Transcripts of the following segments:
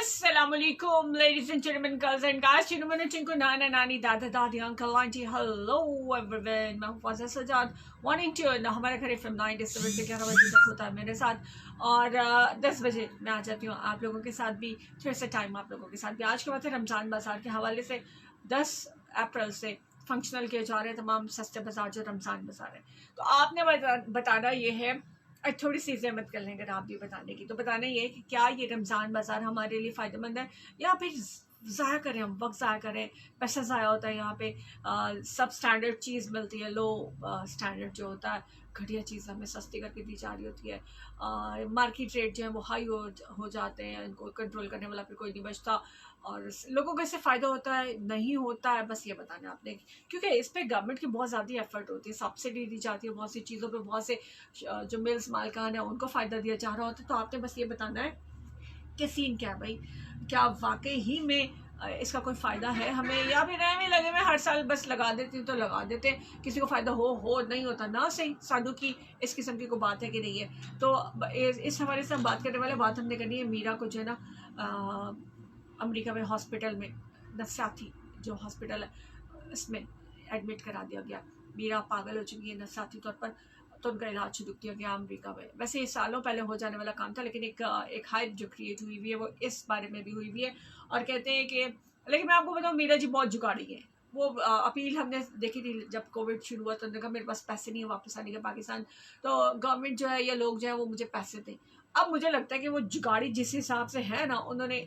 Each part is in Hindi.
Assalamualaikum, ladies and gentlemen, girls and guys, चिन्मने Chinku नाना नानी दादा दादी अंकल आंटी हेलो एवरीवन। मैं हूं फौजा सजाद 1 हमारा घर फ्रॉम 9 से 11 बजे तक होता है मेरे साथ, और 10 बजे मैं आ जाती हूँ आप लोगों के साथ भी, थोड़ा सा टाइम आप लोगों के साथ भी। आज के बाद रमज़ान बाज़ार के हवाले से 10 अप्रैल से फंक्शनल किए जा रहे हैं तमाम सस्ते बाज़ार जो रमज़ान बाज़ार है। तो आपने बताना ये है, थोड़ी सी जहमत कर लेंगे आप भी बताने की, तो बताना ये है कि क्या ये रमज़ान बाज़ार हमारे लिए फ़ायदेमंद है या फिर ज़ाया करें, हम वक्त ज़ाया करें, पैसा ज़ाया होता है। यहाँ पे सब स्टैंडर्ड चीज़ मिलती है, लो स्टैंडर्ड जो होता है घटिया चीज़ हमें सस्ती करके दी जा रही होती है। मार्केट रेट जो है वो हाई हो जाते हैं, इनको कंट्रोल करने वाला फिर कोई नहीं बचता, और लोगों को इससे फ़ायदा होता है नहीं होता है, बस ये बताना आपने। क्योंकि इस पर गवर्नमेंट की बहुत ज़्यादा एफर्ट होती है, सब्सिडी दी जाती है बहुत सी चीज़ों पे, बहुत से जो मिल्स मालकान है उनको फ़ायदा दिया जा रहा होता है। तो आपने बस ये बताना है कि सीन क्या है भाई, क्या वाकई ही में इसका कोई फ़ायदा है हमें, या फिर हमें लगे मैं हर साल बस लगा देती हूँ तो लगा देते हैं, किसी को फ़ायदा हो नहीं होता ना। सही साधु की इस किस्म की कोई बात है कि नहीं है। तो इस हवाले से हम बात करने वाले, बात हमने करनी है मीरा को जो है ना अमेरिका में हॉस्पिटल में, नफसियाती जो हॉस्पिटल है इसमें एडमिट करा दिया गया। मीरा पागल हो चुकी है नफसियाती तौर पर, तो उनका इलाज शुरू किया गया अमेरिका में। वैसे ये सालों पहले हो जाने वाला काम था, लेकिन एक हाइप जो क्रिएट हुई हुई है वो इस बारे में भी हुई हुई है। और कहते हैं कि, लेकिन मैं आपको बताऊँ मीरा जी बहुत जुगाड़ी है। वो अपील हमने देखी थी जब कोविड शुरू हुआ, तो उन्होंने कहा मेरे पास पैसे नहीं है वापस आने के पाकिस्तान, तो गवर्नमेंट जो है या लोग जो है वो मुझे पैसे दें। अब मुझे लगता है कि वो जुगाड़ी जिस हिसाब से है ना, उन्होंने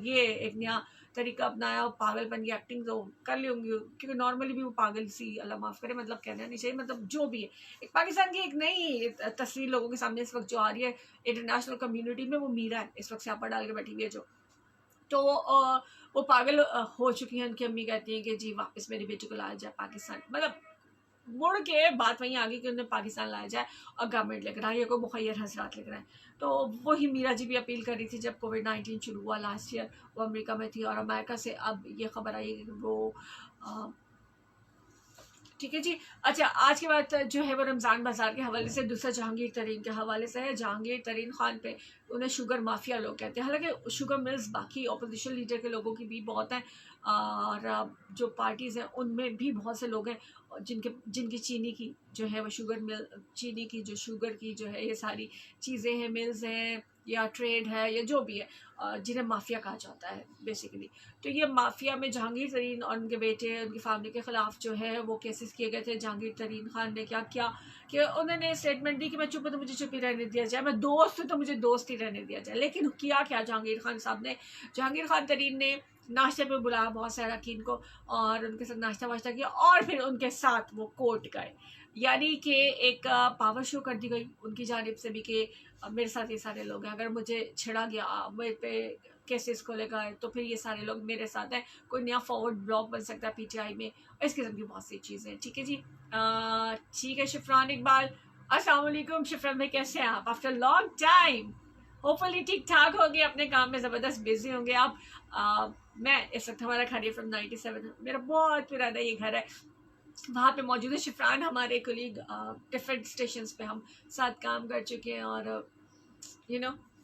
ये एक नया तरीका अपनाया, पागलपन की एक्टिंग तो कर ली होंगी, क्योंकि नॉर्मली भी वो पागल सी, अल्लाह माफ़ करे, मतलब कहना नहीं चाहिए, मतलब जो भी है, एक पाकिस्तान की एक नई तस्वीर लोगों के सामने इस वक्त जो आ रही है इंटरनेशनल कम्युनिटी में, वो मीरा है इस वक्त स्यापा डाल के बैठी हुई है जो। तो वो पागल हो चुकी हैं। उनकी अम्मी कहती हैं कि जी वापस मेरी बेटी को लाया जाए पाकिस्तान, मतलब मुड़ के बात वहीं आ गई कि उन्हें पाकिस्तान लाया जाए और गवर्नमेंट लेकर आए, कोई मुखैर हजरात लेकर आए। तो वही मीरा जी भी अपील कर रही थी जब कोविड-19 शुरू हुआ लास्ट ईयर, वो अमेरिका में थी, और अमेरिका से अब ये खबर आई कि वो ठीक है जी। अच्छा, आज की बात जो है वो रमज़ान बाज़ार के हवाले से, दूसरा जहांगीर तरीन के हवाले से है। जहांगीर तरीन खान पे उन्हें शुगर माफिया लोग कहते हैं, हालांकि शुगर मिल्स बाकी अपोजिशन लीडर के लोगों की भी बहुत हैं, और जो पार्टीज़ हैं उनमें भी बहुत से लोग हैं जिनकी चीनी की जो है वो शुगर मिल, चीनी की जो शुगर की जो है ये सारी चीज़ें हैं, मिल्स हैं या ट्रेड है या जो भी है, जिन्हें माफिया कहा जाता है बेसिकली। तो ये माफिया में जहांगीर तरीन और उनके बेटे, उनकी फैमिली के ख़िलाफ़ जो है वो केसेस किए गए थे। जहांगीर तरीन खान ने क्या किया कि उन्होंने स्टेटमेंट दी कि मैं चुप हूँ तो मुझे चुप ही रहने दिया जाए, मैं दोस्त हूँ तो मुझे दोस्त ही रहने दिया जाए। लेकिन किया क्या जहांगीर खान साहब ने, जहांगीर खान तरीन ने नाश्ते पे बुलाया बहुत सारे अरकान को, और उनके साथ नाश्ता वाश्ता किया, और फिर उनके साथ वो कोर्ट गए, यानी कि एक पावर शो कर दी गई उनकी जानिब से भी कि मेरे साथ ये सारे लोग हैं, अगर मुझे छिड़ा गया, मेरे पे केसेस को लेकर, तो फिर ये सारे लोग मेरे साथ हैं, कोई नया फॉरवर्ड ब्लॉग बन सकता है पीटीआई में, इस किस्म की बहुत सी चीज़ें। ठीक है जी, ठीक है। शिफरान इकबाल, अस्सलाम वालेकुम। शिफरान भाई कैसे हैं आप आफ्टर लॉन्ग टाइम? होपफुली ठीक ठाक होंगे, अपने काम में ज़बरदस्त बिजी होंगे आप। मैं इस वक्त, हमारा घर है फ्रॉम 97, मेरा बहुत पुराना ये घर है, वहाँ पे मौजूद है शिफरान, हमारे कोलीग डिफरेंट स्टेशंस पे हम साथ काम कर चुके हैं, और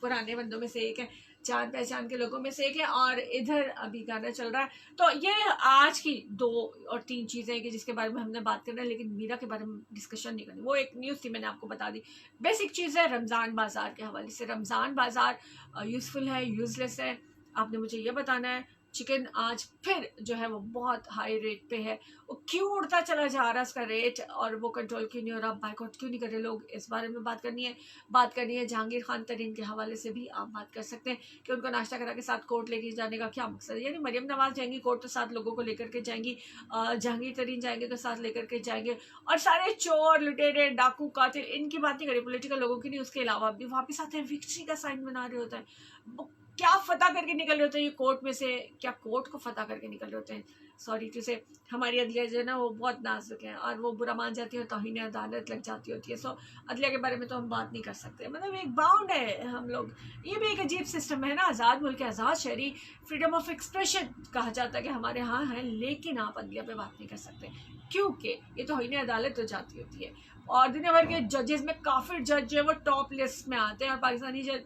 पुराने बंदों में से एक है, जान पहचान के लोगों में से एक है, और इधर अभी गाना चल रहा है। तो ये आज की 2 और 3 चीज़ें हैं कि जिसके बारे में हमने बात करना है, लेकिन मीरा के बारे में डिस्कशन नहीं करनी। वो एक न्यूज़ थी, मैंने आपको बता दी। बेसिक चीज़ है रमज़ान बाज़ार के हवाले से, रमज़ान बाज़ार यूज़फुल है, यूज़लेस है, आपने मुझे ये बताना है। चिकन आज फिर जो है वो बहुत हाई रेट पे है, वो क्यों उड़ता चला जा रहा है उसका रेट, और वो कंट्रोल क्यों नहीं हो रहा, बाइकआउट क्यों नहीं कर रहे लोग, इस बारे में बात करनी है। जहांगीर खान तरीन के हवाले से भी आप बात कर सकते हैं कि उनको नाश्ता करा के साथ कोर्ट लेके जाने का क्या मकसद है। यानी मरियम नवाज जाएंगी कोर्ट तो साथ लोगों को लेकर के जाएंगी, जहांगीर तरीन जाएंगे तो साथ लेकर के जाएंगे, और सारे चोर लुटेरे डाकू कातिल, इनकी बात नहीं करें, पॉलिटिकल लोगों की नहीं, उसके अलावा भी वापिस आते हैं, विक्ट्री का साइन बना रहे होते हैं, क्या फतह करके निकल रहे होते हैं ये कोर्ट में से, क्या कोर्ट को फतह करके निकल रहे होते हैं। सॉरी टू से, हमारी अदलिया जो है ना वो बहुत नाजुक है, और वो बुरा मान जाती है, तौहीन अदालत लग जाती होती है। सो अदलिया के बारे में तो हम बात नहीं कर सकते, मतलब एक बाउंड है हम लोग, ये भी एक अजीब सिस्टम है ना, आज़ाद मुल्क, आज़ाद शहरी, फ्रीडम ऑफ एक्सप्रेशन कहा जाता है कि हमारे यहाँ है, लेकिन आप अदलिया पे बात नहीं कर सकते क्योंकि ये तौहीन अदालत हो जाती होती है। और दुनिया भर के जजेस में काफिर जज जो है वो टॉप लिस्ट में आते हैं, और पाकिस्तानी जज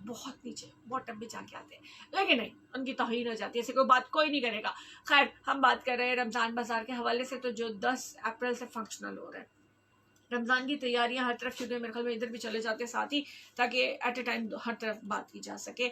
बहुत नीचे बॉटम पे जाके आते हैं, लेकिन नहीं, उनकी तौहीन हो जाती है, ऐसे कोई बात कोई नहीं करेगा। खैर, हम बात कर रहे हैं रमज़ान बाज़ार के हवाले से, तो जो 10 अप्रैल से फंक्शनल हो रहा है, रमज़ान की तैयारियां हर तरफ शुरू है, मेरे ख्याल में इधर भी चले जाते हैं साथ ही, ताकि एट ए टाइम हर तरफ बात की जा सके।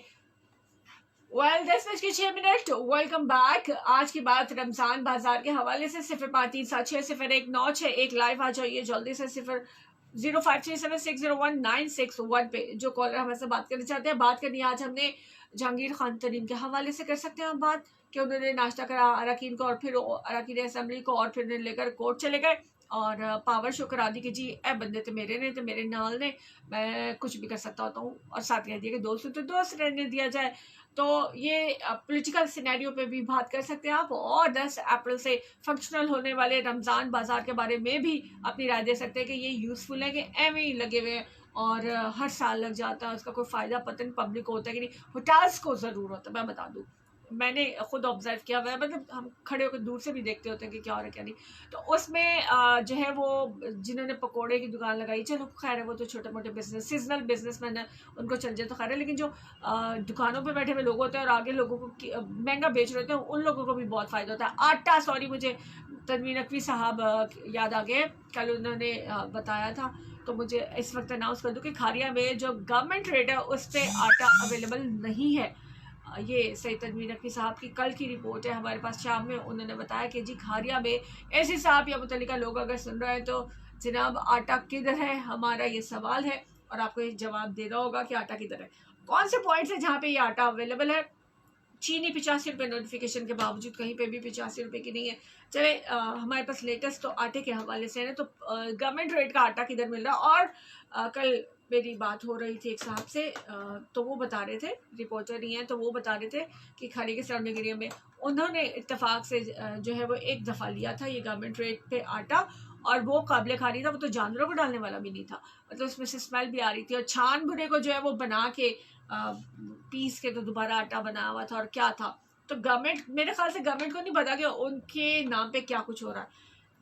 10:06। Welcome back. आज की बात रमज़ान बाजार के हवाले से 0537601961 लाइव आ जाइए जल्दी से 0537601961 पे। जो कॉलर हमसे बात करना चाहते हैं, बात करनी आज हमने जहांगीर खान तरीन के हवाले से कर सकते हैं हम बात, कि उन्होंने नाश्ता करा अरकान को और फिर अरकान असम्बली को, और फिर लेकर कोर्ट चले गए और पावर शो करा दी कि जी ए बंदे तो मेरे नाल ने, मैं कुछ भी कर सकता होता हूँ, और साथ कह दिया कि दोस्त तो दोस्त रहने दिया जाए। तो ये पॉलिटिकल सिनेरियो पे भी बात कर सकते हैं आप, और 10 अप्रैल से फंक्शनल होने वाले रमज़ान बाजार के बारे में भी अपनी राय दे सकते हैं कि ये यूज़फुल है कि एवं ही लगे हुए हैं और हर साल लग जाता है, उसका कोई फ़ायदा पता नहीं पब्लिक को होता है कि नहीं। होटल्स को ज़रूर होता है, मैं बता दूँ, मैंने खुद ऑब्जर्व किया हुआ है, मतलब हम खड़े होकर दूर से भी देखते होते हैं कि क्या हो रहा है क्या नहीं। तो उसमें जो है वो जिन्होंने पकोड़े की दुकान लगाई, चलो खैर है, वो तो छोटे मोटे बिजनेस सीजनल बिजनेसमैन है, उनको चल जाए तो खैर है, लेकिन जो दुकानों पे बैठे हुए लोग होते हैं और आगे लोगों को महंगा बेच रहे होते हैं, उन लोगों को भी बहुत फ़ायदा होता है। आटा, सॉरी, मुझे तनवीर नकवी साहब याद आ गए, कल उन्होंने बताया था, तो मुझे इस वक्त अनाउंस कर दूँ कि खारिया में जो गवर्नमेंट रेट है उस पर आटा अवेलेबल नहीं है। ये सईद तनवीर नकवी साहब की कल की रिपोर्ट है हमारे पास शाम में, उन्होंने बताया कि जी खारिया में ऐसे साहब या मुतल्लिका लोग अगर सुन रहे हैं तो जनाब आटा किधर है, हमारा ये सवाल है, और आपको ये जवाब देना होगा कि आटा किधर है, कौन से पॉइंट्स है जहाँ पे ये आटा अवेलेबल है। चीनी 85 रुपये नोटिफिकेशन के बावजूद कहीं पे भी 85 रुपये की नहीं है। चले हमारे पास लेटेस्ट तो आटे के हवाले से है ना, तो गवर्नमेंट रेट का आटा किधर मिल रहा है। और कल मेरी बात हो रही थी एक साहब से, तो वो बता रहे थे, रिपोर्टर ही हैं, तो वो बता रहे थे कि खाने के सराउंडिंग एरिया में उन्होंने इत्तेफाक से जो है वो एक दफ़ा लिया था ये गवर्नमेंट रेट पे आटा, और वो काबिल खानी था, वो तो जानवरों को डालने वाला भी नहीं था, मतलब उसमें से स्मेल भी आ रही थी, और छान भुने को जो है वो बना के पीस के तो दोबारा आटा बना हुआ था, और क्या था। तो गवर्नमेंट, मेरे ख्याल से गवर्नमेंट को नहीं पता कि उनके नाम पे क्या कुछ हो रहा है।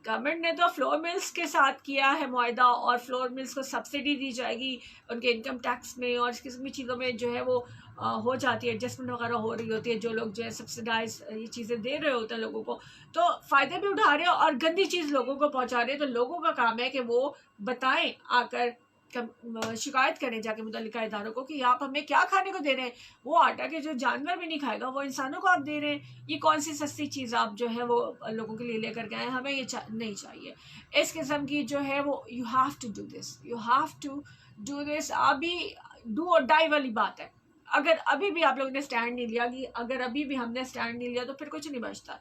गवर्नमेंट ने तो फ्लोर मिल्स के साथ किया है मुआहदा, और फ्लोर मिल्स को सब्सिडी दी जाएगी उनके इनकम टैक्स में, और इस किस्म की चीज़ों में जो है वो हो जाती है, एडजस्टमेंट वगैरह हो रही होती है, जो लोग जो है सब्सिडाइज ये चीज़ें दे रहे होते हैं लोगों को, तो फ़ायदे भी उठा रहे हैं और गंदी चीज़ लोगों को पहुँचा रहे हैं। तो लोगों का काम है कि वो बताएं, आकर शिकायत करें जाके मुतल्लिका इदारों को कि आप हमें क्या खाने को दे रहे हैं, वो आटा के जो जानवर भी नहीं खाएगा वो इंसानों को आप दे रहे हैं, ये कौन सी सस्ती चीज़ आप जो है वो लोगों के लिए लेकर के आए, हमें ये नहीं चाहिए। इस किस्म की जो है वो you have to do this, you have to do this. अभी डू और डाई वाली बात है, अगर अभी भी आप लोगों ने स्टैंड नहीं लिया, कि अगर अभी भी हमने स्टैंड नहीं लिया तो फिर कुछ नहीं बचता।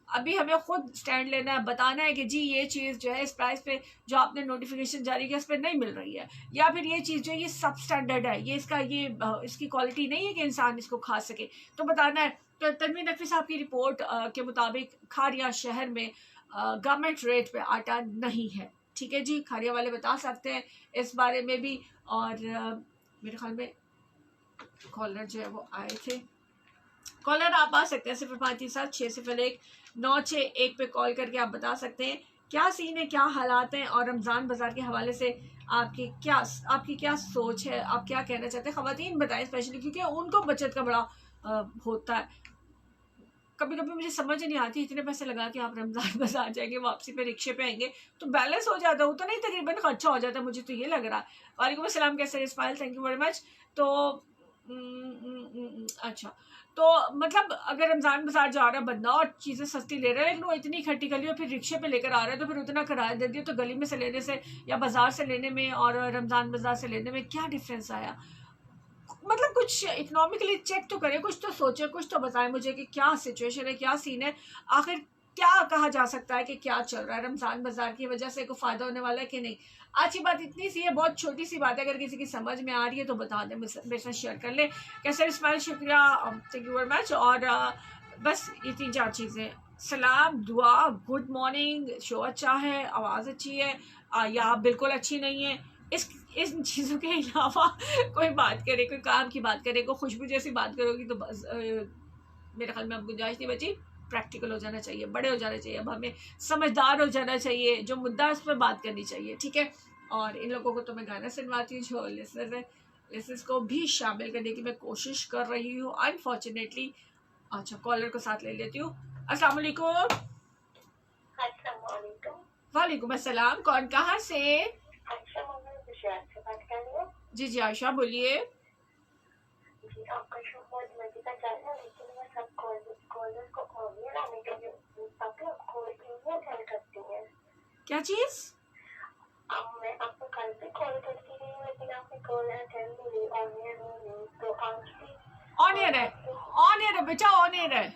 अभी हमें खुद स्टैंड लेना है, बताना है कि जी ये चीज़ जो है इस प्राइस पे जो आपने नोटिफिकेशन जारी किया इस पर नहीं मिल रही है, या फिर ये चीज़ जो है ये सब स्टैंडर्ड है, ये इसकी क्वालिटी नहीं है कि इंसान इसको खा सके, तो बताना है। तो तनवीर नकवी साहब की रिपोर्ट के मुताबिक खारिया शहर में गवर्नमेंट रेट पे आटा नहीं है। ठीक है जी, खारिया वाले बता सकते हैं इस बारे में भी। और मेरे ख्याल में कॉलर जो है वो आए थे, कॉलर आप आ सकते हैं 0537601961 पे कॉल करके आप बता सकते हैं क्या सीन है, क्या हालात हैं, और रमज़ान बाज़ार के हवाले से आपकी क्या सोच है, आप क्या कहना चाहते हैं। ख़वातीन बताएं स्पेशली, क्योंकि उनको बचत का बड़ा होता है। कभी कभी मुझे समझ नहीं आती, इतने पैसे लगा के आप रमज़ान बाज़ार जाएंगे, वापसी पे रिक्शे पे आएंगे तो बैलेंस हो जाता है, उतना ही तकरीबन खर्चा हो जाता है, मुझे तो ये लग रहा है। वालेकुम अस्सलाम, कैसे Ismail, thank you very much. तो अच्छा, तो मतलब अगर रमज़ान बाज़ार जा रहा है बंदा और चीज़ें सस्ती ले रहा है, लेकिन वो इतनी इकट्ठी गली और फिर रिक्शे पे लेकर आ रहा है, तो फिर उतना किराया दे दिया, तो गली में से लेने से या बाज़ार से लेने में और रमज़ान बाज़ार से लेने में क्या डिफरेंस आया। मतलब कुछ इकोनॉमिकली चेक तो करें, कुछ तो सोचे, कुछ तो बताएं मुझे कि क्या सिचुएशन है, क्या सीन है, आखिर क्या कहा जा सकता है कि क्या चल रहा है, रमज़ान बाज़ार की वजह से कोई फ़ायदा होने वाला है कि नहीं। आज की बात इतनी सी है, बहुत छोटी सी बात है, अगर किसी की समझ में आ रही है तो बता दें, मेरे साथ शेयर कर ले। कैसे इस्माइल, शुक्रिया, थैंक यू वेरी मच। और बस ये 3-4 चीज़ें, सलाम, दुआ, गुड मॉर्निंग, शो अच्छा है, आवाज़ अच्छी है या बिल्कुल अच्छी नहीं है, इन चीज़ों के अलावा कोई बात करे, कोई काम की बात करे, कोई खुशबू जैसी बात करोगी तो बस मेरे ख्याल में अब गुंजाइश नहीं बची। प्रैक्टिकल हो जाना चाहिए, बड़े हो जाना चाहिए, अब हमें समझदार हो जाना चाहिए, जो मुद्दा है उस पर बात करनी चाहिए, ठीक है। और इन लोगों को तो मैं गाना सुनवाती हूँ जो लिसनर है, मैसेज को भी शामिल करने की मैं कोशिश कर रही हूँ अनफॉर्चुनेटली। अच्छा, कॉलर को साथ ले लेती हूँ। अस्सलाम वालेकुम। वालेकुम अस्सलाम। कौन कहाँ से? जी जी आयशा बोलिए। जी, आपका शो बहुत मजे का चल रहा है, लेकिन मैं सब कॉलर को ऑडियो आने के लिए ताकि आपको ईमेल सेंड करती है। क्या चीज? अब मैं आपको कल भी कॉल करती रही हूँ, लेकिन आपने कॉल अटेंड नहीं की, ऑडियो नहीं, तो आज भी ऑन एयर है, ऑन एयर है बेटा, ऑन एयर है।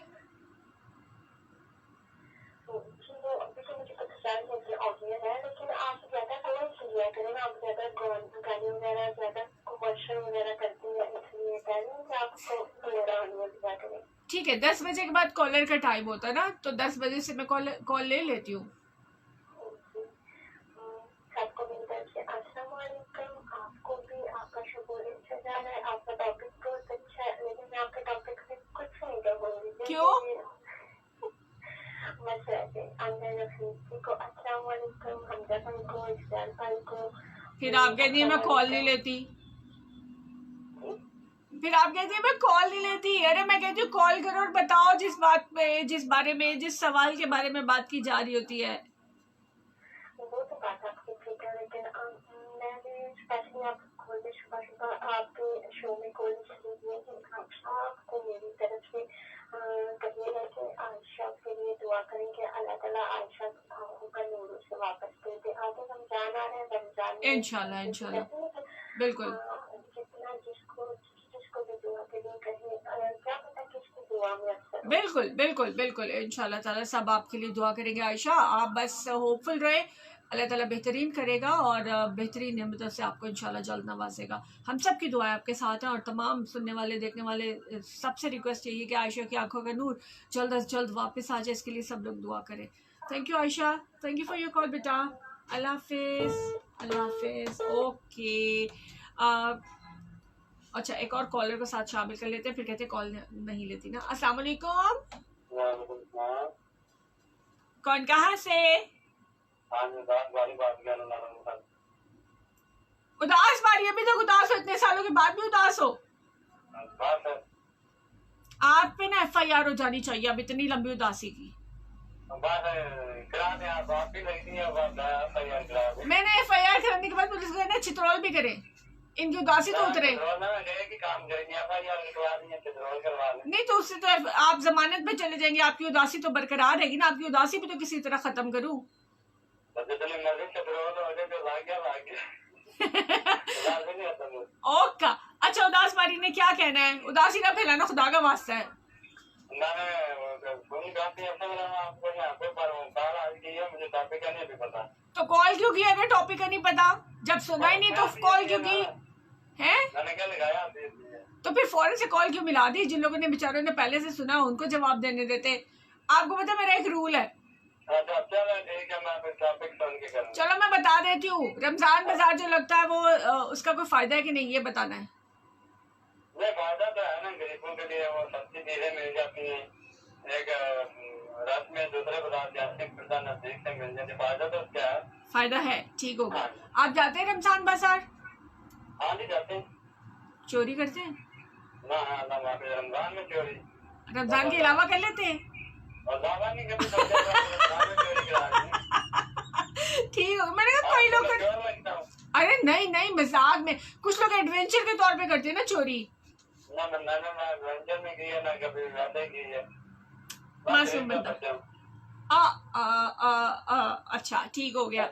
जी, वो अभी तो मुझे पता चल गया कि ऑडियो है, लेकिन आप ज्यादा कॉल किया करें, आप ज्यादा गाने वगैरह ज्यादा कमर्शियल वगैरह करती है, इसलिए कह रही हूँ कि आपको थोड़ा ऑडियो दिया करें। ठीक है, 10 बजे के बाद कॉलर का टाइम होता है ना, तो 10 बजे से मैं कॉल ले लेती हूँ। सबको मिलकर के अस्सलाम वालेकुम। आपको भी आपका शो बहुत अच्छा जा रहा है, आपका टॉपिक बहुत अच्छा है, लेकिन मैं आपके टॉपिक से कुछ नहीं कहूँगी। क्यों? बस ऐसे अंदर रफीकी को अस्सलाम वालेकुम, हमजा भाई को, इस्लाम भाई को। फिर आप कहती है मैं कॉल नहीं लेती, फिर आप कहती है मैं कॉल नहीं लेती। अरे मैं कहती हूँ कॉल करो और बताओ जिस बात में, जिस बारे में, जिस सवाल के बारे में बात की जा रही होती है। वो तो बात आपकी ठीक है, लेकिन मैंने स्पेशली आपको सुबह सुबह आपके शो में कॉल इसलिए किया कि आपको मेरी तरफ से कहिएगा कि आयशा के लिए दुआ करेंगे, अल्लाह ताला आयशा का नूर से वापस दे दे। आगे रमजान आ रहे हैं, रमजान में इंशाल्लाह इंशाल्लाह, बिल्कुल जितना जिसको भी दुआ के लिए कहे, क्या पता किसकी दुआ में असर हो। बिल्कुल बिल्कुल बिल्कुल, इंशाल्लाह ताला सब आपके लिए दुआ करेंगे आयशा। आप बस होपफुल रहे, अल्लाह ताला बेहतरीन करेगा और बेहतरीन नेमतों से आपको इंशाल्लाह जल्द नवाजेगा। हम सब की दुआएं आपके साथ हैं और तमाम सुनने वाले देखने वाले सबसे रिक्वेस्ट यही है कि आयशा की आंखों का नूर जल्द अज जल्द वापस आ जाए, इसके लिए सब लोग दुआ करें। Thank you Ayesha, thank you for your call बेटा। अल्लाह हाफिज, अल्लाह हाफिज। ओके, अच्छा एक और कॉलर को साथ शामिल कर लेते हैं, फिर कहते हैं कॉल नहीं लेती ना। अस्सलाम वालेकुम। कौन कहाँ से? उदास बारी, अभी तक उदास हो, इतने सालों के बाद भी उदास हो। आप पे ना FIR हो जानी चाहिए अब इतनी लंबी उदासी की। मैंने FIR कराने के बाद पुलिस को कहना चित्रोल भी करे, इनकी उदासी तो उतरे। नहीं तो उससे तो आप जमानत पे चले जाएंगे, आपकी उदासी तो बरकरार रहेगी ना। आपकी उदासी भी तो किसी तरह खत्म करूं। ओका, अच्छा उदास बारी ने क्या कहना है? उदासी ना फैलाना, खुदा का वास्ता है। तो कॉल क्यों किया अगर टॉपिक का नहीं पता? जब सुना ही नहीं तो कॉल क्यों की है? तो फिर फौरन से कॉल क्यों मिला दी? जिन लोगों ने बेचारों ने पहले से सुना उनको जवाब देने देते। आपको पता मेरा एक रूल है। चलो मैं बता देती हूँ, रमजान बाजार जो लगता है वो उसका कोई फायदा है कि नहीं, ये बताना है। फायदा तो है ना, गरीबों के लिए वो सस्ती चीजें मिल जाती हैं, एक रात में दूसरे बाजार जाते हैं, नजदीक से मिल जाती, फायदा तो क्या है? फायदा है, ठीक होगा। हाँ। आप जाते हैं रमजान बाजार? हाँ जी जाते हैं। चोरी करते हैं? ना रमजान में चोरी रमजान के अलावा कर लेते हैं? नहीं करते, रमजान में चोरी करा रहे हैं। ठीक हो, मैंने कहा कोई लोग अरे नहीं नहीं, मजाक में। कुछ लोग एडवेंचर के तौर पे करते हैं ना चोरी। ना एडवेंचर में की है, ना कभी वैसे की है। मासूम बंदा। अच्छा ठीक हो गया,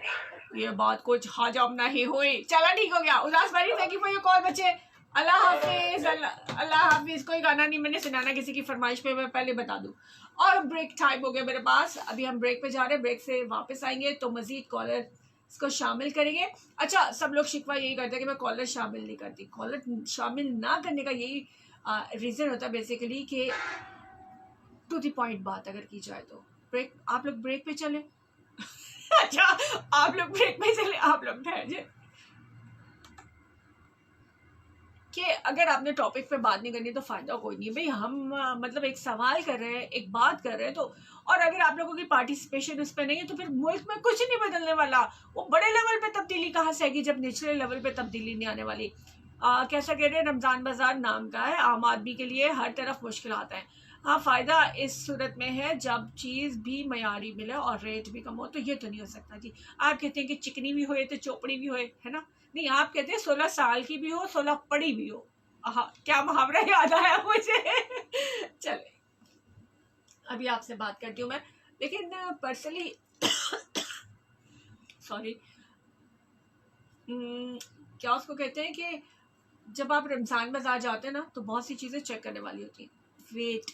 ये बात कुछ हजम नहीं हुई। चला ठीक हो गया। उदास बारी, thank you for your call बच्चे। अल्लाह हाफिज, अल्लाह हाफिज। कोई गाना नहीं मैंने सुनाना किसी की फरमाइश पे, मैं पहले बता दूं। और ब्रेक टाइम हो गया मेरे पास, अभी हम ब्रेक पे जा रहे हैं। ब्रेक से वापस आएंगे तो मजीद कॉलर इसको शामिल करेंगे। अच्छा, सब लोग शिकवा यही करते हैं कि मैं कॉलर शामिल नहीं करती। कॉलर शामिल ना करने का यही रीज़न होता है बेसिकली कि टू द पॉइंट बात अगर की जाए तो। ब्रेक, आप लोग ब्रेक पे चले। अच्छा आप लोग ब्रेक पे चले, आप लोग ठहर जाए कि अगर आपने टॉपिक पे बात नहीं करनी तो फायदा कोई नहीं भाई। हम मतलब एक सवाल कर रहे हैं, एक बात कर रहे हैं, तो और अगर आप लोगों की पार्टिसिपेशन उस पर नहीं है तो फिर मुल्क में कुछ नहीं बदलने वाला। वो बड़े लेवल पे तब्दीली कहाँ से आएगी जब निचले लेवल पे तब्दीली नहीं आने वाली। कैसा कह रहे हैं, रमज़ान बाज़ार नाम का है, आम आदमी के लिए हर तरफ मुश्किल आता है। हाँ, फ़ायदा इस सूरत में है जब चीज़ भी मयारी मिले और रेट भी कम हो, तो ये तो नहीं हो सकता जी। आप कहते हैं कि चिकनी भी होए तो चोपड़ी भी होए, है ना? नहीं, आप कहते हैं 16 साल की भी हो, 16 पड़ी भी हो। हाँ, क्या मुहावरा याद आया मुझे। चले, अभी आपसे बात करती हूँ मैं, लेकिन पर्सनली सॉरी, क्या उसको कहते हैं कि जब आप रमज़ान बाज़ार जाते हैं ना, तो बहुत सी चीज़ें चेक करने वाली होती हैं। वेट,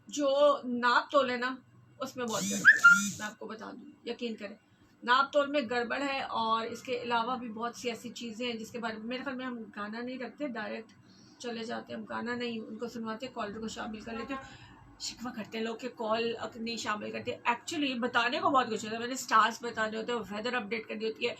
जो नाप तोल है ना, उसमें बहुत गड़बड़ है, मैं आपको बता दूँ, यकीन करें, नाप तोल में गड़बड़ है। और इसके अलावा भी बहुत सी ऐसी चीज़ें हैं जिसके बारे में मेरे ख्याल में हम गाना नहीं रखते, डायरेक्ट चले जाते हैं, हम गाना नहीं उनको सुनवाते, कॉलर को शामिल कर लेते हैं। शिकवा करते हैं लोग कि कॉल नहीं शामिल करते। एक्चुअली बताने को बहुत कुछ होता है, मैंने स्टार्स बताने होते हैं, वेदर अपडेट करनी होती है,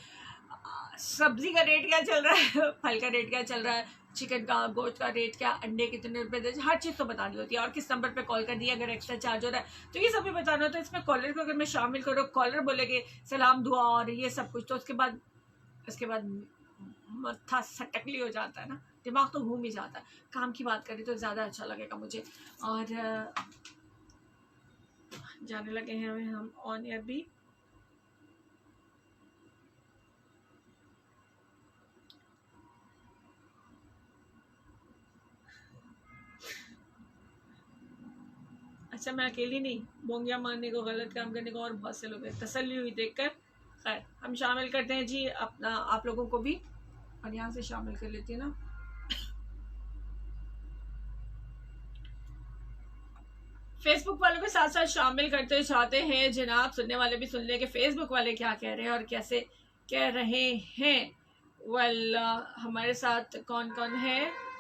सब्जी का रेट क्या चल रहा है, फल का रेट क्या चल रहा है, चिकन का, गोश्त का रेट क्या, अंडे कितने रुपए दे, हर चीज़ तो बतानी होती है, और किस नंबर पे कॉल कर दिया अगर एक्स्ट्रा चार्ज हो रहा है, तो ये सब भी बताना होता है। इसमें कॉलर को अगर मैं शामिल करूँ, कॉलर बोलेगे सलाम दुआ और ये सब कुछ, तो उसके बाद मत्था सटकली हो जाता है ना, दिमाग तो घूम ही जाता है। काम की बात करें तो ज़्यादा अच्छा लगेगा मुझे। और जाने लगे हैं हम ऑन एयर भी। अच्छा, मैं अकेली नहीं, बोंगिया मारने को, गलत काम करने को और बहुत से लोग हैं, तसल्ली हुई देखकर। खैर, हम शामिल करते हैं जी अपना आप लोगों को भी, और यहाँ से शामिल कर लेती है ना। फेसबुक वालों के साथ साथ शामिल करते चाहते हैं जनाब, सुनने वाले भी सुन ले कि फेसबुक वाले क्या कह रहे हैं और कैसे कह रहे हैं। वेल, हमारे साथ कौन कौन है?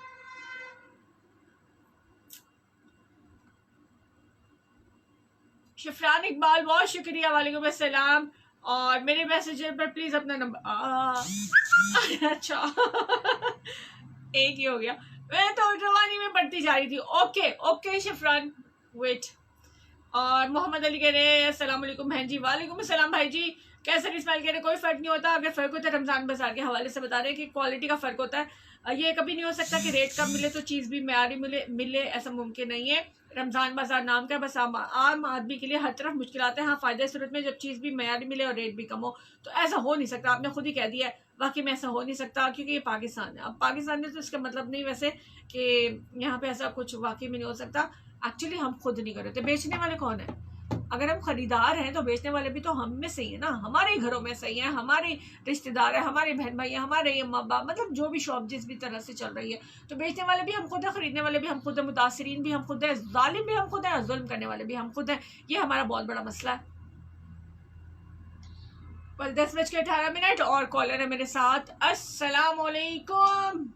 शिफरान इकबाल, बहुत शुक्रिया, वालेकुम अस्सलाम। और मेरे मैसेजर पर प्लीज अपना नंबर अच्छा एक ही हो गया, मैं तो रवानी में पढ़ती जा रही थी। Okay okay Shifran, wait. और मोहम्मद अली कह रहे हैं अस्सलाम वालेकुम बहन जी। वालेकुम अस्सलाम भाई जी, कैसे इस्माइल कह रहे कोई फर्क नहीं होता। अगर फर्क होता है, रमजान बाजार के हवाले से बता रहे हैं कि क्वालिटी का फर्क होता है। ये कभी नहीं हो सकता कि रेट कम मिले तो चीज़ भी म्यारी मिले, ऐसा मुमकिन नहीं है। रमजान बाजार नाम का, बस आम आदमी के लिए हर तरफ मुश्किल आते हैं। हाँ, फायदे सूरत में जब चीज़ भी म्यारी मिले और रेट भी कम हो, तो ऐसा हो नहीं सकता। आपने खुद ही कह दिया है, वाकई में ऐसा हो नहीं सकता, क्योंकि ये पाकिस्तान है। अब पाकिस्तान में तो इसका मतलब नहीं वैसे कि यहाँ पे ऐसा कुछ वाकई में नहीं हो सकता। एक्चुअली हम खुद नहीं कर रहे थे। बेचने वाले कौन है? अगर हम खरीदार हैं तो बेचने वाले भी तो हम में से ही है ना, हमारे ही घरों में सही है, हमारे रिश्तेदार है, हमारे बहन भाई है, हमारे अम्मा बाप, मतलब जो भी शॉप जिस भी तरह से चल रही है, तो बेचने वाले भी हम खुद है, खरीदने वाले भी हम खुद है, मुतासरीन भी हम खुद है, जालिम भी हम खुद है, जुल्म करने वाले भी हम खुद है। ये हमारा बहुत बड़ा मसला है। 10:18 और कॉलर है मेरे साथ। अस्सलाम वालेकुम।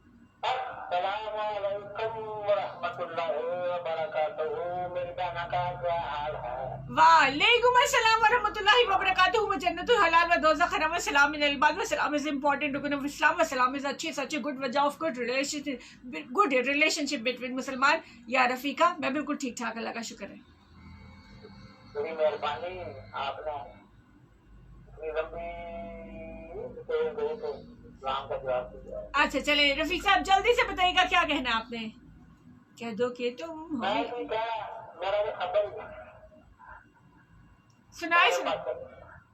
वालेकुम अस्सलाम वरहमतुल्लाहि वबरकातुहू। जन्नतुल हलाल व दोज़ख हराम। सलाम मिनल बाद व सलाम इज इंपॉर्टेंट रुकन ऑफ इस्लाम व सलाम इज अच्छी गुड वजह ऑफ गुड रिलेशनशिप बिटवीन मुसलमान। या रफीका, मैं बिल्कुल ठीक ठाक, अल्लाह का शुक्र है। बड़ी मेहरबानी आपने अच्छा चले रफीक साहब, जल्दी से बताइएगा क्या कहना है आपने। कह दो कि तुम सुनाए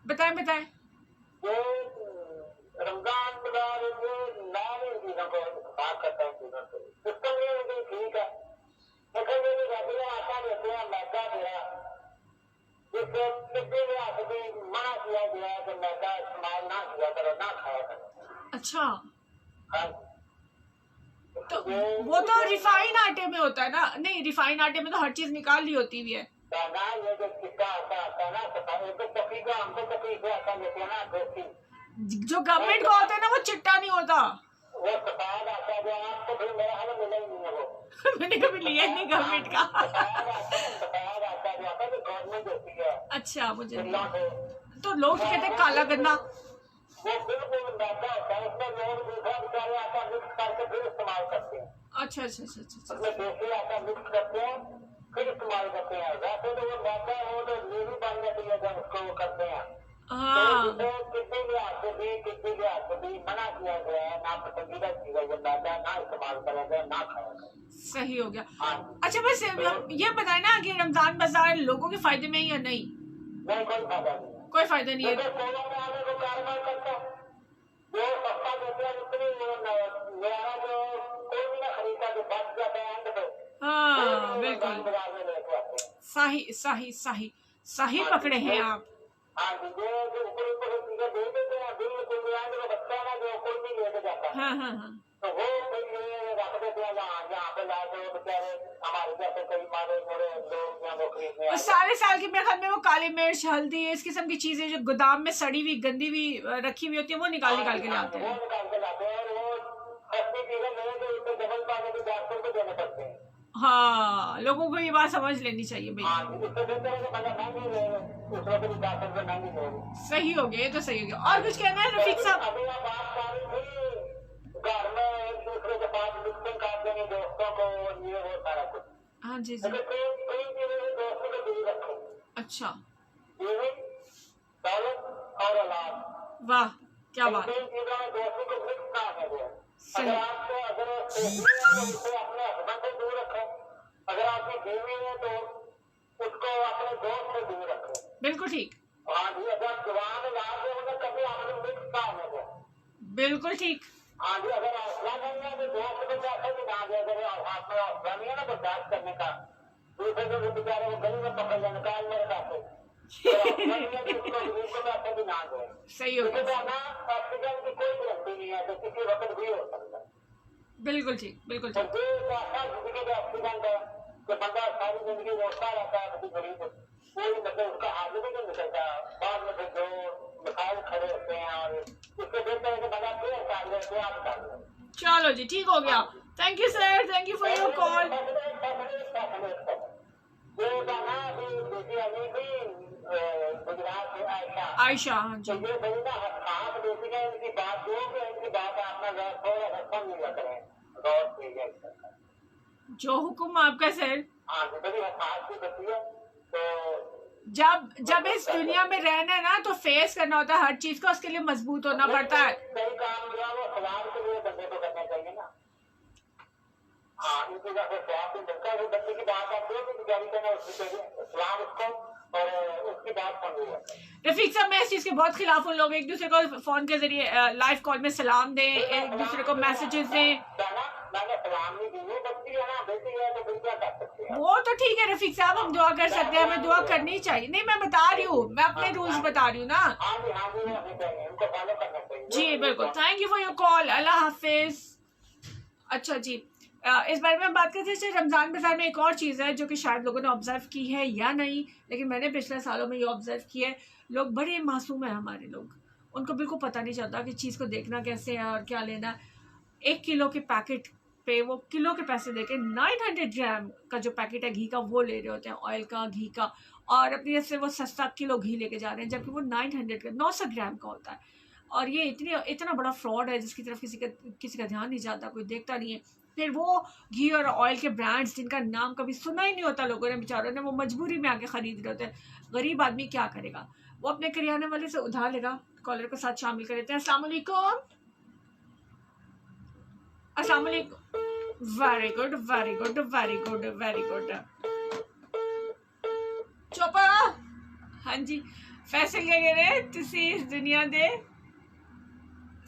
बताएं बताएं। रमजान चीजों को बात करते हैं, चीजों से सिस्टम ये है ठीक है, लेकिन ये भी आटा देते हैं, मैदा दिया, जिससे किसी लिहाज से भी मना किया गया है कि मैदा इस्तेमाल ना किया करो, ना खाया करो। अच्छा, हाँ, तो वो तो रिफाइन आटे में होता है ना? नहीं, रिफाइन आटे में तो हर चीज निकाल ली होती है। ये जो चिट्टा आटा आता है ना, तो तकरीबन हमको तकरीबन आटा लेते हैं ना, देसी जो गवर्नमेंट का होता है ना, वो चिट्टा नहीं होता। वो सफाद आता है, जो आपको फिर मेरा हाल मिला ही नहीं है वो। मैंने कभी लिया नहीं गवर्नमेंट का। सफाद आता जो आता है, जो गवर्नमेंट देती है। अच्छा, मुझे तो लोग कहते हैं काला गन्ना। वो बिल्कुल मैदा होता है, उसमें लोग दूसरा बेचारे आटा मिक्स करके फिर इस्तेमाल करते हैं। अच्छा अच्छा अच्छा अच्छा, उसमें देसी आटा मिक्स करते हैं फिर इस्तेमाल करते हैं। वैसे तो वो मैदा हो तो लेवी बन जाती है जब उसको वो करते हैं। हाँ, तो किसी लिहाज से भी मना किया गया है, ना पसंदीदा चीज है, ये मैदा ना इस्तेमाल करा जाए, ना खाया जाए। सही हो गया। हाँ अच्छा बस ये बताए ना कि रमजान बाजार लोगों के फायदे में है या नहीं? नहीं, कोई फायदा नहीं है, कोई फायदा नहीं है। क्योंकि सोलह में आने को कारोबार करता है, जो सस्ता देते हैं उतनी मेरा जो कोई भी ना खरीदता, जो बच जाता है एंड पे, हाँ बिल्कुल, बाजार में लेके आते हैं। सही सही सही सही पकड़े हैं आप। हाँ जी, जो ऊपर ऊपर चीजें दे देते हैं, दिल में कोई आए जो बच्चा है ना, जो कोई भी लेके जाता है, हाँ हाँ हाँ, तो वो कोई ये रख देते हैं यहाँ पे ला के, बेचारे हमारे जैसे कई मारे मोरे लोग यहाँ वो खरीदने वो आते हैं। सारे साल के मेरे ख्याल में वो काली मिर्च हल्दी इस किस्म की चीजें जो गोदाम में सड़ी हुई गंदी हुई रखी हुई होती है वो निकाल निकाल के लाते वो हैं। निकाल के लाते हैं, और वो सस्ती चीजें लेने के उससे डबल पाने के 400 रुपये देने पड़ते हैं। हाँ लोगों को ये बात समझ लेनी चाहिए भाई। हाँ जी, उससे बेहतर है कि मतलब महंगी ले रहे, उसमें भी 400 रुपये महंगी ले रहे। सही हो गया, ये तो सही हो गया। और कुछ कहना है रफीक साहब? अभी आप बात कर रही थी घर में एक दूसरे के साथ मिक्सिंग कर देंगे दोस्तों को, ये वो सारा कुछ, हाँ जी जी। लेकिन कई चीजें दोस्तों को दूर रखो, अच्छा, ये दौलत और औलाद, वाह क्या बात है। तीन चीजों में दोस्ती को मिक्स ना आने दो। सही, अगर आपको अगर सेहती है तो उसे अपने हस्बैंड से दूर रखो, अगर आपकी बीवी है तो उसको अपने दोस्त से दूर रखो। बिल्कुल ठीक, हाँ जी, अगर जवान लाभ है उन्हें कभी आपने मिक्स ना होने दो। बिल्कुल ठीक। हाँ जी, अगर हौसला नहीं है तो दोस्त को पैसे भी ना दे, अगर हाथ में हौसला नहीं है ना तो जांच करने का, दूसरे को बेचारे वो गली में पकड़ लेने का मेरे पैसे, सही हो गया, ऑक्सीजन की कोई गारंटी नहीं है, तो किसी वक्त भी हो सकता है। बिल्कुल ठीक बिल्कुल ठीक। जिंदगी का एक्सीडेंट है कि बंदा सारी जिंदगी रोता रहता है, किसी गरीब कोई मतलब उसका हाथ भी नहीं निकलता, बाद में फिर जो मिसाइल खड़े होते हैं, और उससे बेहतर है कि बंदा क्लियर कर ले, क्या बता दो। चलो जी ठीक हो गया। Thank you sir, thank you for your call. Gujarat से आयशा, आयशा, हाँ जी। तो ये बड़ी ना हाथ देती है, इनकी बात जो कि इनकी बात आपने थोड़ा सा समझ लिया करें, गौर कीजिए। जो हुक्म आपका सर। हाँ, बड़ी हाथ की बच्ची है, तो जब इस दुनिया में रहना है ना तो फेस करना होता है हर चीज को, उसके लिए मजबूत होना पड़ता है। सही काम जो है वो सवाल के लिए बंदे को करना चाहिए ना। हाँ, इस वजह से स्वाद भी मिलता है, वो बच्चे की बात आती है कि जारी करना उसकी चाहिए सवाल उसको, और उसकी बात सुन रही है। रफीक साहब मैं इस चीज के बहुत खिलाफ हूँ, लोग एक दूसरे को फोन के जरिए लाइव कॉल में सलाम दें, एक दूसरे को मैसेजेस दें। मैंने सलाम नहीं दी, वो बच्ची है ना, बेटी है तो क्या कर सकते हैं। वो तो ठीक है रफीक साहब, हम दुआ कर सकते हैं, हमें दुआ करनी चाहिए। नहीं मैं बता रही हूँ, मैं अपने रूल्स बता रही हूँ ना। हाँ जी, हाँ जी, वो चाहिए, उनको फॉलो करना चाहिए। जी बिल्कुल, thank you for your call, अल्लाह हाफिज। अच्छा जी, इस बारे में हम बात करते हैं रमज़ान बाजार में एक और चीज़ है जो कि शायद लोगों ने ऑब्जर्व की है या नहीं, लेकिन मैंने पिछले सालों में ये ऑब्जर्व किया है। लोग बड़े मासूम हैं हमारे लोग, उनको बिल्कुल पता नहीं चलता कि चीज़ को देखना कैसे है और क्या लेना है। 1 किलो के पैकेट पे वो किलो के पैसे देके 900 ग्राम का जो पैकेट है घी का वो ले रहे होते हैं, ऑयल का, घी का, और अपनी तरफ से वो सस्ता किलो घी लेके जा रहे हैं, जबकि वो 900 ग्राम का होता है। और ये इतना बड़ा फ्रॉड है जिसकी तरफ किसी का ध्यान नहीं जाता, कोई देखता नहीं है। फिर वो घी और ऑयल के ब्रांड्स जिनका नाम कभी सुना ही नहीं होता लोगों ने, बेचारों ने, वो मजबूरी में आके खरीद रहे होते हैं। गरीब आदमी क्या करेगा, वो अपने करियाने वाले से उधार लेगा। कॉलर को साथ शामिल कर लेते हैं। अस्सलाम वालेकुम। अस्सलाम वालेकुम। Very good very good very good very good. चोपा, हाँ जी, फैसल क्या कह रहे तुसी इस दुनिया दे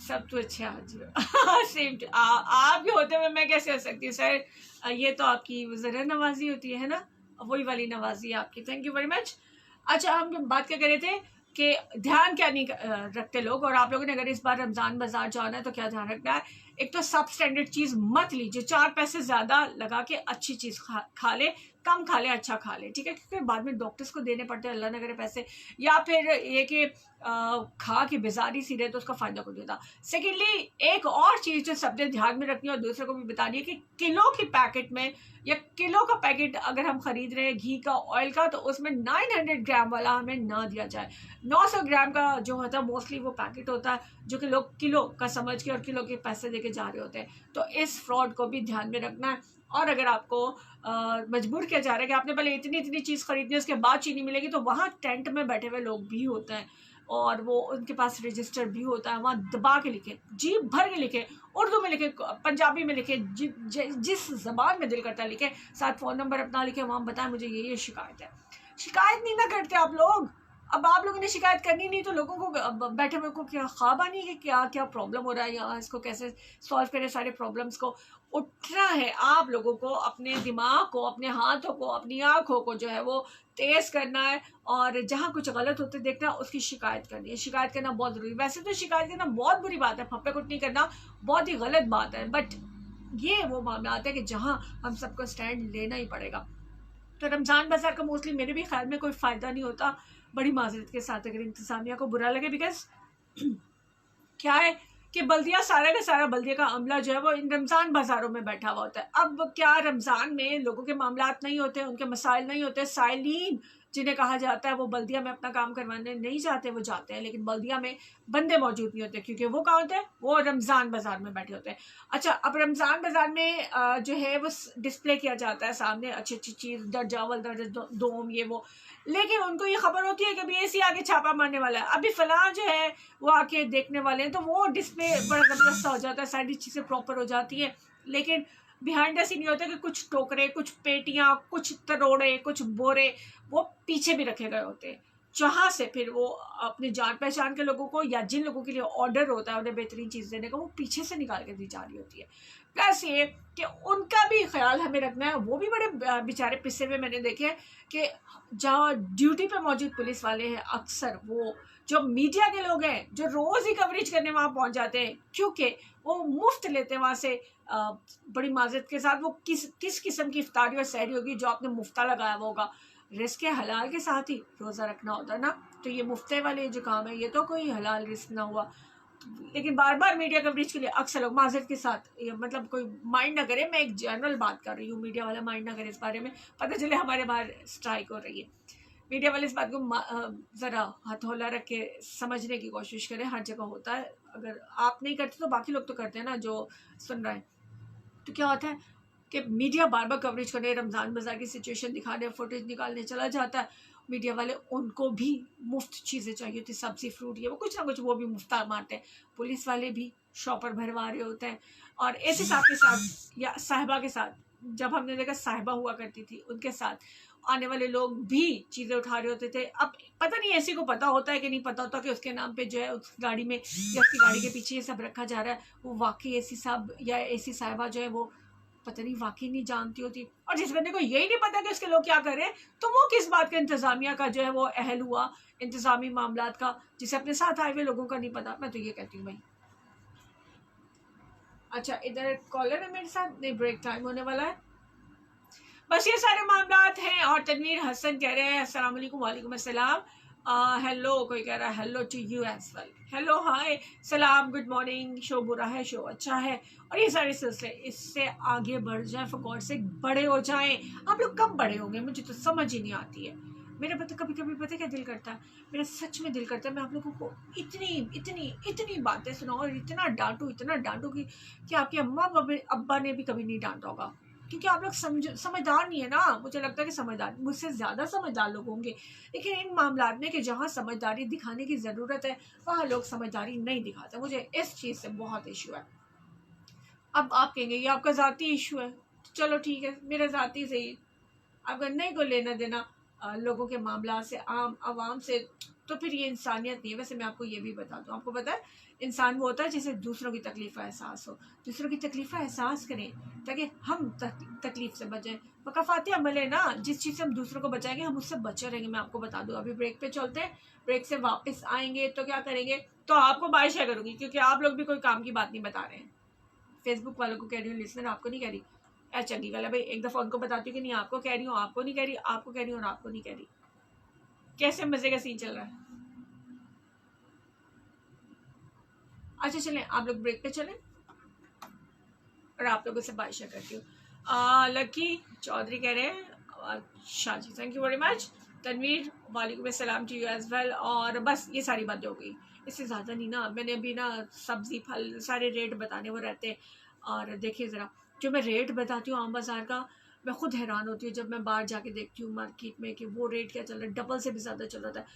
सब तो अच्छा सेम आप भी होते हुए मैं कैसे हो सकती हूँ सर, ये तो आपकी ज़रा नवाजी होती है ना, वही वाली नवाजी आपकी। Thank you very much. अच्छा हम बात क्या कर रहे थे कि ध्यान क्या नहीं रखते लोग, और आप लोगों ने अगर इस बार रमज़ान बाजार जाना है तो क्या ध्यान रखना है। एक तो सब स्टैंडर्ड चीज़ मत लीजिए, 4 पैसे ज़्यादा लगा के अच्छी चीज़ खा ले, कम खा ले, अच्छा खा ले, ठीक है, क्योंकि बाद में डॉक्टर्स को देने पड़ते हैं, अल्लाह न करे पैसे, या फिर ये कि खा के बेजारी सी रहे तो उसका फ़ायदा को देता। सेकेंडली एक और चीज़ जो सबने ध्यान में रखनी है और दूसरे को भी बतानी है कि किलो की पैकेट में या किलो का पैकेट अगर हम खरीद रहे हैं घी का, ऑयल का, तो उसमें 900 ग्राम वाला हमें ना दिया जाए। 900 ग्राम का जो होता है मोस्टली वो पैकेट होता है जो कि लोग किलो का समझ के और किलो के पैसे देके जा रहे होते हैं। तो इस फ्रॉड को भी ध्यान में रखना है। और अगर आपको मजबूर किया जा रहा है कि आपने पहले इतनी चीज़ खरीदनी है उसके बाद चीनी मिलेगी, तो वहाँ टेंट में बैठे हुए लोग भी होते हैं, और वो उनके पास रजिस्टर भी होता है, वहाँ दबा के लिखे, जी भर के लिखे, उर्दू में लिखे, पंजाबी में लिखे, जिस जबान में दिल करता है लिखे, साथ फ़ोन नंबर अपना लिखे, वहाँ बताएं मुझे ये शिकायत है। शिकायत नहीं ना करते आप लोग। अब आप लोगों ने शिकायत करनी नहीं तो लोगों को बैठे हुए को क्या ख्वाब आनी है कि क्या क्या प्रॉब्लम हो रहा है यहाँ, इसको कैसे सॉल्व करें, सारे प्रॉब्लम्स को। उठना है आप लोगों को, अपने दिमाग को, अपने हाथों को, अपनी आँखों को जो है वो तेज करना है, और जहाँ कुछ गलत होते देखना उसकी शिकायत करनी है। शिकायत करना बहुत ज़रूरी है। वैसे तो शिकायत करना बहुत बुरी बात है, फप्पे कुटनी करना बहुत ही गलत बात है, बट ये वो मामला आता है कि जहाँ हम सबको स्टैंड लेना ही पड़ेगा। तो रमज़ान बाज़ार का मोस्टली मेरे भी ख्याल में कोई फ़ायदा नहीं होता, बड़ी माजरत के साथ अगर इंतज़ामिया को बुरा लगे, बिकॉज क्या है कि बल्दिया, सारा का सारा बल्दिया का अमला जो है वो इन रमज़ान बाज़ारों में बैठा हुआ होता है। अब क्या रमज़ान में लोगों के मामलात नहीं होते, उनके मसाइल नहीं होते, साइलीन जिन्हें कहा जाता है वो बल्दिया में अपना काम करवाने नहीं जाते, वो जाते हैं, लेकिन बल्दिया में बंदे मौजूद नहीं होते क्योंकि वो कहाँ होते हैं, वो रमज़ान बाज़ार में बैठे होते हैं। अच्छा, अब रमज़ान बाज़ार में जो है वो डिस्प्ले किया जाता है सामने अच्छी अच्छी चीज़, दर्ज अव्वल, दर्ज दोम, ये वो, लेकिन उनको ये खबर होती है कि अभी ऐसी आगे छापा मारने वाला है, अभी फलां जो है वो आके देखने वाले हैं, तो वो डिस्प्ले बड़ा ज़बरदस्त हो जाता है, सारी चीज़ें प्रॉपर हो जाती है, लेकिन बिहाइंड द सीन ये होता है कि कुछ टोकरे, कुछ पेटियाँ, कुछ तरोड़े, कुछ बोरे वो पीछे भी रखे गए होते हैं, जहाँ से फिर वो अपने जान पहचान के लोगों को या जिन लोगों के लिए ऑर्डर होता है उन्हें बेहतरीन चीज़ देने का, वो पीछे से निकाल के दी जा रही होती है। प्लस ये कि उनका भी ख्याल हमें रखना है, वो भी बड़े बेचारे पिस्से में मैंने देखे कि जहाँ ड्यूटी पे मौजूद पुलिस वाले हैं, अक्सर वो जो मीडिया के लोग हैं जो रोज़ ही कवरेज करने वहाँ पहुँच जाते हैं, क्योंकि वो मुफ्त लेते हैं वहाँ से, बड़ी माजरत के साथ, वो किस किस्म की इफ्तारी और सहरी होगी जो आपने मुफ्ता लगाया हुआ होगा। रिस्क हलाल के साथ ही रोज़ा रखना होता है ना, तो ये मुफ्ते वाले जो काम है ये तो कोई हलाल रिस्क ना हुआ, लेकिन बार बार मीडिया कवरेज के लिए अक्सर लोग माजरत के साथ, ये मतलब कोई माइंड ना करे, मैं एक जनरल बात कर रही हूँ, मीडिया वाला माइंड ना करे इस बारे में, पता चले हमारे बाहर स्ट्राइक हो रही है। मीडिया वाले इस बात को ज़रा हथौला रख के समझने की कोशिश करें, हर जगह होता है, अगर आप नहीं करते तो बाकी लोग तो करते हैं ना जो सुन रहे हैं। तो क्या होता है कि मीडिया बार बार कवरेज करने, रमज़ान बाज़ार की सिचुएशन दिखाने, फुटेज निकालने चला जाता है, मीडिया वाले, उनको भी मुफ्त चीज़ें चाहिए होती, सब्ज़ी फ्रूट ये वो कुछ ना कुछ वो भी मुफ्त मारते हैं। पुलिस वाले भी शॉपर भरवा रहे होते हैं, और ऐसे साथ के साथ या साहिबा के साथ, जब हमने देखा साहिबा हुआ करती थी उनके साथ आने वाले लोग भी चीज़ें उठा रहे होते थे। अब पता नहीं ऐसी को पता होता है कि नहीं पता होता कि उसके नाम पे जो है उस गाड़ी में या उसकी गाड़ी के पीछे ये सब रखा जा रहा है, वो वाकई ऐसी साहब या ऐसी साहिबा जो है वो पता नहीं वाकई नहीं जानती होती, और जिस बंदे को यही नहीं पता कि उसके लोग क्या कर रहे हैं, तो वो किस बात का इंतज़ामिया का जो है वो अहल हुआ, इंतज़ामी मामलात का, जिसे अपने साथ आए हुए लोगों का नहीं पता। मैं तो ये कहती हूँ भाई। अच्छा, इधर कॉलर है मेरे साथ, नहीं ब्रेक टाइम होने वाला है, बस ये सारे मामलात हैं। और तनवीर हसन कह रहे हैं अस्सलाम वालेकुम, वालेकुम अस्सलाम, हेलो, कोई कह रहा है hello to you as well, hello, hi, सलाम, गुड मॉर्निंग, शो बुरा है, शो अच्छा है, और ये सारे सिलसिले, इससे आगे बढ़ जाएं, फॉर गॉड से बड़े हो जाएं। आप लोग कब बड़े होंगे, मुझे तो समझ ही नहीं आती है। मेरा पता कभी कभी पता क्या दिल करता है, मेरा सच में दिल करता है मैं आप लोगों को इतनी इतनी इतनी बातें सुनाऊं और इतना डांटूं कि आपके अम्मा अब्बा ने भी कभी नहीं डांटा होगा, क्योंकि आप लोग समझदार नहीं है ना। मुझे लगता है कि समझदार, मुझसे ज़्यादा समझदार लोग होंगे, लेकिन इन मामलात में कि जहाँ समझदारी दिखाने की ज़रूरत है वहाँ लोग समझदारी नहीं दिखाते। मुझे इस चीज़ से बहुत इशू है। अब आप कहेंगे ये आपका ज़ाती इशू है, तो चलो ठीक है, मेरा ज़ाती से ही, अगर नहीं को लेना देना लोगों के मामला से, आम आवाम से, तो फिर ये इंसानियत नहीं है। वैसे मैं आपको ये भी बता दूँ, आपको पता है इंसान वो होता है जिसे दूसरों की तकलीफ़ का एहसास हो, दूसरों की तकलीफ़ का एहसास करें ताकि हम तकलीफ़ से बचें। वक़फ़ाती अमल है ना, जिस चीज़ से हम दूसरों को बचाएंगे हम उससे बचे रहेंगे। मैं आपको बता दूँ, अभी ब्रेक पे चलते हैं, ब्रेक से वापस आएंगे तो क्या करेंगे, तो आपको बाय शेयर करूँगी, क्योंकि आप लोग भी कोई काम की बात नहीं बता रहे हैं। फेसबुक वालों को कह रही हूँ, लिसनर आपको नहीं कह रही, अच्छा चंगी गल है भाई, एक दफ़ा उनको बताती हूँ कि नहीं आपको कह रही हूँ, आपको नहीं कह रही, आपको कह रही हूँ और आपको नहीं कह रही। कैसे मज़े का सीन चल रहा है। अच्छा चलें, आप लोग ब्रेक पे चलें और आप लोगों से बात शेयर करती हूँ। लकी चौधरी कह रहे हैं, अच्छा जी, thank you very much. Tanveer, वालेकुम अस्सलाम टू यू एज वेल। और बस ये सारी बातें हो गई, इससे ज़्यादा नहीं ना। मैंने अभी ना सब्ज़ी फल सारे रेट बताने वो रहते हैं, और देखिए ज़रा, जो मैं रेट बताती हूँ आम बाज़ार का, मैं खुद हैरान होती हूँ जब मैं बाहर जाके देखती हूँ मार्केट में कि वो रेट क्या चल रहा है, डबल से भी ज़्यादा चल रहा था।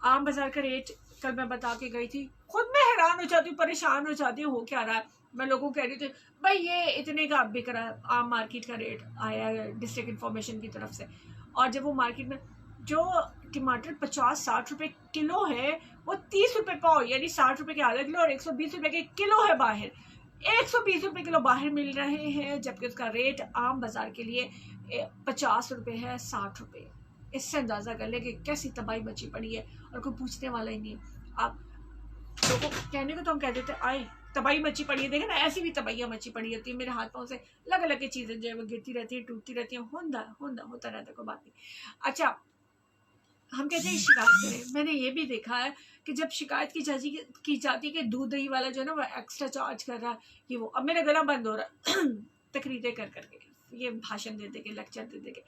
आम बाजार का रेट कल मैं बता के गई थी, खुद मैं हैरान हो जाती हूँ, परेशान हो जाती हूँ, हो क्या रहा है। मैं लोगों को कह रही थी भाई ये इतने का बिक रहा है, आम मार्केट का रेट आया है डिस्ट्रिक्ट इन्फॉर्मेशन की तरफ से। और जब वो मार्केट में जो टमाटर 50-60 रुपए किलो है वो 30 रुपए पाव, यानी 60 रुपए के आधा किलो और 120 रुपए के किलो है बाहर। 120 रुपए किलो बाहर मिल रहे हैं, जबकि उसका रेट आम बाजार के लिए 50 रुपए है, 60 रुपए। इससे अंदाजा कर ले कि कैसी तबाही मची पड़ी है और कोई पूछने वाला ही नहीं। आप लोगों को कहने को तो हम कह देते आए तबाही मची पड़ी है, देखे ना ऐसी भी तबाहियां मची पड़ी होती है, मेरे हाथ पाँव से अलग अलग की चीजें जो है वो गिरती रहती है, टूटती रहती है, होता रहता है, कोई बात नहीं। अच्छा, हम कहते हैं शिकायत करें। मैंने ये भी देखा है कि जब शिकायत की जाती है कि दूध दही वाला जो है ना वो एक्स्ट्रा चार्ज कर रहा है कि वो, अब मेरा गला बंद हो रहा है तकरीरें कर करके, ये भाषण दे के, लेक्चर दे के।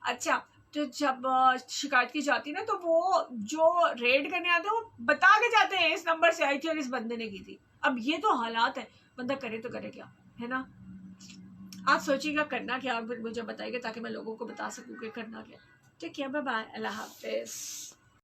अच्छा, तो जब शिकायत की जाती है ना तो वो जो रेड करने आते हैं वो बता के जाते हैं इस नंबर से आई थी और इस बंदे ने की थी। अब ये तो हालात है, बंदा करे तो करे क्या, है ना। आप सोचिएगा करना क्या, फिर मुझे बताइएगा ताकि मैं लोगों को बता सकूं कि करना क्या। ठीक है, बाय बाय, अल्लाह हाफिज।